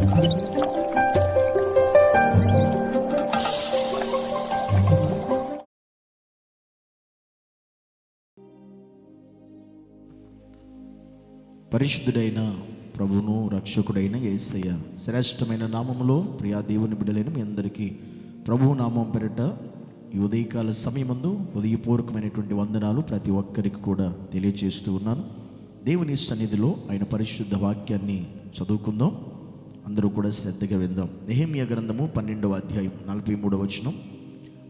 పరిశుద్ధుడైన ప్రభువును రక్షకుడైన యేసయ్య శ్రేష్టమైన నామములో ప్రియా దేవుని బిడ్డలైన మీ అందరికీ ప్రభువు నామం పేరిట ఈ ఉదయకాల సమయమందు హృదయపూర్వకమైనటువంటి వందనాలు ప్రతి ఒక్కరికి కూడా తెలియజేస్తూ ఉన్నాను. దేవుని సన్నిధిలో ఆయన పరిశుద్ధ వాక్యాన్ని చదువుకుందాం. అందరూ కూడా శ్రద్ధగా విందాం. నెహెమ్యా గ్రంథము 12వ అధ్యాయం 43వ వచనం.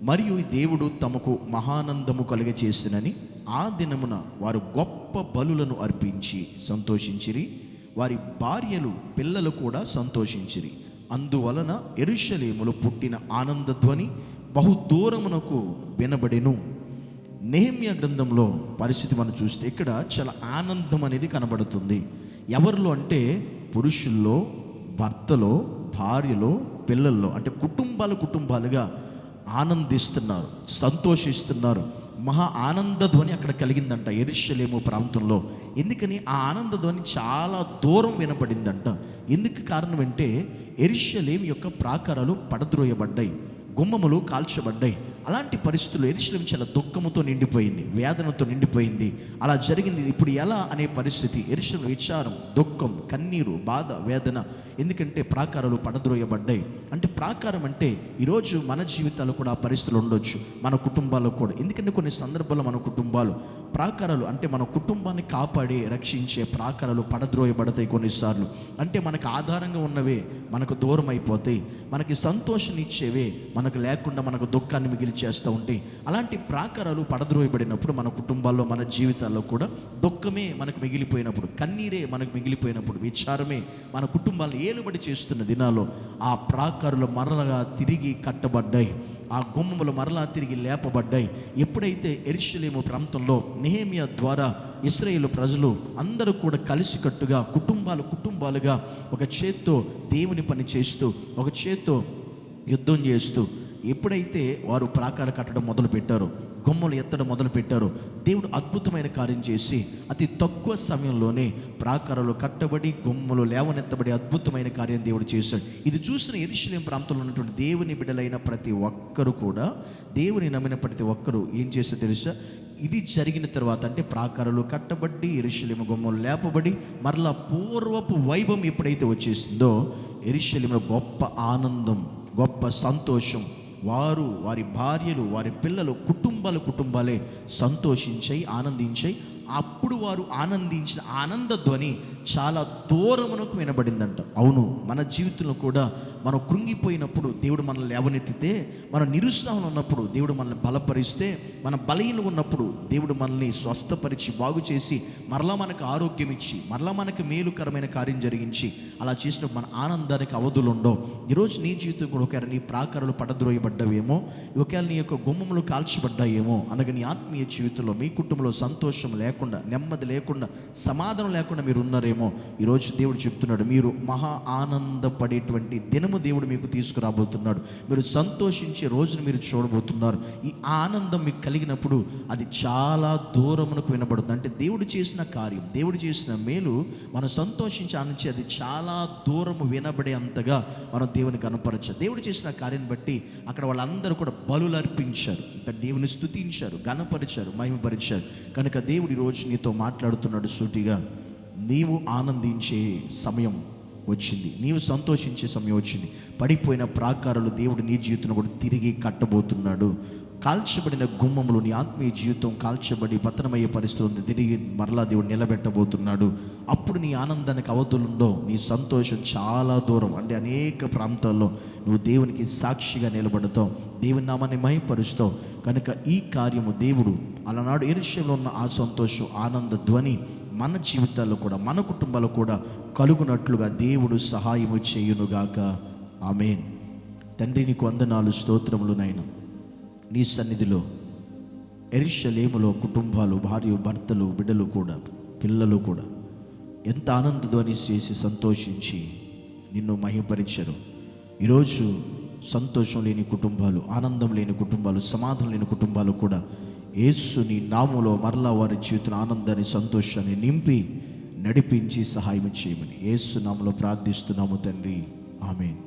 మరియు దేవుడు తమకు మహానందము కలుగచేసినని ఆ దినమున వారు గొప్ప బలులను అర్పించి సంతోషించిరి. వారి భార్యలు పిల్లలు కూడా సంతోషించిరి. అందువలన యెరూషలేములో పుట్టిన ఆనందధ్వని బహుదూరమునకు వినబడెను. నెహెమ్యా గ్రంథంలో పరిస్థితి మనం చూస్తే ఇక్కడ చాలా ఆనందం అనేది కనబడుతుంది. ఎవరిలో అంటే పురుషుల్లో, భర్తలో, భార్యలో, పిల్లల్లో, అంటే కుటుంబాలుగా ఆనందిస్తున్నారు, సంతోషిస్తున్నారు. మహా ఆనందధ్వని అక్కడ కలిగిందంట యెరూషలేము ప్రాంతంలో. ఎందుకని ఆ ఆనందధ్వని చాలా దూరం వినపడిందంట. ఎందుకు కారణం అంటే యెరూషలేము యొక్క ప్రాకారాలు పడద్రోయబడ్డాయి, గుమ్మములు కాల్చబడ్డాయి. అలాంటి పరిస్థితుల్లో యెరూషలేము చాలా దుఃఖముతో నిండిపోయింది, వేదనతో నిండిపోయింది. అలా జరిగింది. ఇప్పుడు ఎలా అనే పరిస్థితి, యెరూషలేము విచారం, దుఃఖం, కన్నీరు, బాధ, వేదన. ఎందుకంటే ప్రాకారాలు పడద్రోయబడ్డాయి. అంటే ప్రాకారం అంటే ఈరోజు మన జీవితాలు కూడా ఆ పరిస్థితులు ఉండొచ్చు, మన కుటుంబాల్లో కూడా. ఎందుకంటే కొన్ని సందర్భాల్లో మన కుటుంబాలు ప్రాకారాలు అంటే మన కుటుంబాన్ని కాపాడి రక్షించే ప్రాకారాలు పడద్రోయబడతాయి కొన్నిసార్లు. అంటే మనకు ఆధారంగా ఉన్నవే మనకు దూరం అయిపోతాయి, మనకి సంతోషం ఇచ్చేవే మనకు లేకుండా మనకు దుఃఖాన్ని మిగిలి చేస్తూ ఉంటాయి. అలాంటి ప్రాకారాలు పడద్రోయబడినప్పుడు మన కుటుంబాల్లో, మన జీవితాల్లో కూడా దుఃఖమే మనకు మిగిలిపోయినప్పుడు, కన్నీరే మనకు మిగిలిపోయినప్పుడు, విచారమే మన కుటుంబాలను ఏలుబడి చేస్తున్న దినాల్లో ఆ ప్రాకారాలు మరలగా తిరిగి కట్టబడ్డాయి, ఆ గుమ్మములు మరలా తిరిగి లేపబడ్డాయి. ఎప్పుడైతే యెరూషలేము ప్రాంతంలో నెహెమ్యా ద్వారా ఇశ్రాయేలు ప్రజలు అందరూ కూడా కలిసికట్టుగా కుటుంబాలుగా ఒక చేత్తో దేవుని పని చేస్తూ, ఒక చేత్తో యుద్ధం చేస్తూ ఎప్పుడైతే వారు ప్రాకారాలు కట్టడం మొదలుపెట్టారో, గుమ్మలు ఎత్తడం మొదలుపెట్టారో, దేవుడు అద్భుతమైన కార్యం చేసి అతి తక్కువ సమయంలోనే ప్రాకారాలు కట్టబడి గుమ్మలు లేవనెత్తబడి అద్భుతమైన కార్యం దేవుడు చేశాడు. ఇది చూసిన యెరూషలేము ప్రాంతంలో ఉన్నటువంటి దేవుని బిడ్డలైన ప్రతి ఒక్కరు కూడా, దేవుని నమ్మిన ప్రతి ఒక్కరు ఏం చేస్తే తెలుసా, ఇది జరిగిన తర్వాత అంటే ప్రాకారాలు కట్టబడి యెరూషలేము గుమ్మలు లేపబడి మరలా పూర్వపు వైభవం ఎప్పుడైతే వచ్చేసిందో యెరూషలేములో గొప్ప ఆనందం, గొప్ప సంతోషం, వారు, వారి భార్యలు, వారి పిల్లలు, కుటుంబాలే సంతోషించాయి, ఆనందించాయి. అప్పుడు వారు ఆనందించిన ఆనందధ్వని చాలా దూరమునకు వినబడిందంట. అవును, మన జీవితంలో కూడా మనం కృంగిపోయినప్పుడు దేవుడు మనల్ని లేవనెత్తితే, మనం నిరుత్సాహంలో ఉన్నప్పుడు దేవుడు మనల్ని బలపరిస్తే, మన బలహీనగా ఉన్నప్పుడు దేవుడు మనల్ని స్వస్థపరిచి బాగు చేసి మరలా మనకు ఆరోగ్యం ఇచ్చి మరలా మనకు మేలుకరమైన కార్యం జరిగించి అలా చేసినప్పుడు మన ఆనందానికి అవధులు ఉండవు. ఈరోజు నీ జీవితం కూడా ఒకవేళ నీ ప్రాకారాలు పడద్రోయబడ్డావేమో, ఒకవేళ నీ యొక్క గుమ్మములు కాల్చబడ్డాయేమో, అనగా నీ ఆత్మీయ జీవితంలో మీ కుటుంబంలో సంతోషం లేకుండా, నెమ్మది లేకుండా, సమాధానం లేకుండా మీరు ఉన్నారేమో, ఈరోజు దేవుడు చెప్తున్నాడు మీరు మహా ఆనందపడేటువంటి దినము దేవుడు మీకు తీసుకురాబోతున్నాడు. మీరు సంతోషించే రోజును మీరు చూడబోతున్నారు. ఈ ఆనందం మీకు కలిగినప్పుడు అది చాలా దూరమునకు వినబడుతుంది. అంటే దేవుడు చేసిన కార్యం, దేవుడు చేసిన మేలు మనం సంతోషించి ఆనందించి అది చాలా దూరము వినబడే అంతగా మనం దేవుని కనపరచాలి. దేవుడు చేసిన కార్యాన్ని బట్టి అక్కడ వాళ్ళందరూ కూడా బలులు అర్పించారు, దేవుని స్తుతించారు, గణపరిచారు, మహిమపరిచారు. కనుక దేవుడు ఈరోజు నీతో మాట్లాడుతున్నాడు సూటిగా. నీవు ఆనందించే సమయం వచ్చింది, నీవు సంతోషించే సమయం వచ్చింది. పడిపోయిన ప్రాకారాలు దేవుడు నీ జీవితంలో కూడా తిరిగి కట్టబోతున్నాడు. కాల్చబడిన గుమ్మములు, నీ ఆత్మీయ జీవితం కాల్చబడి పతనమయ్యే పరిస్థితి ఉంది, తిరిగి మరలా దేవుడు నిలబెట్టబోతున్నాడు. అప్పుడు నీ ఆనందానికి అవధులుండో, నీ సంతోషం చాలా దూరం, అంటే అనేక ప్రాంతాల్లో నువ్వు దేవునికి సాక్షిగా నిలబడతావు, దేవుని నామాన్ని మహిమపరుస్తావు. కనుక ఈ కార్యము దేవుడు అలనాడు యెరూషలేములో ఉన్న ఆ సంతోషం, ఆనంద ధ్వని మన జీవితాల్లో కూడా, మన కుటుంబాల్లో కూడా కలుగునట్లుగా దేవుడు సహాయము చేయునుగాక. ఆమేన్. తండ్రి, నీకు వందనాలు, స్తోత్రములు నాయనా. నీ సన్నిధిలో యెరూషలేములో కుటుంబాలు, భార్య, భర్తలు, బిడ్డలు కూడా, పిల్లలు కూడా ఎంత ఆనందధ్వని చేసి సంతోషించి నిన్ను మహిమపరిచారు. ఈరోజు సంతోషం లేని కుటుంబాలు, ఆనందం లేని కుటుంబాలు, సమాధానం లేని కుటుంబాలు కూడా యేసు నీ నామములో మరలా వారి జీవితంలో ఆనందాన్ని, సంతోషాన్ని నింపి నడిపించి సహాయం చేయమని యేసు నామములో ప్రార్థిస్తున్నాము తండ్రి. ఆమేన్.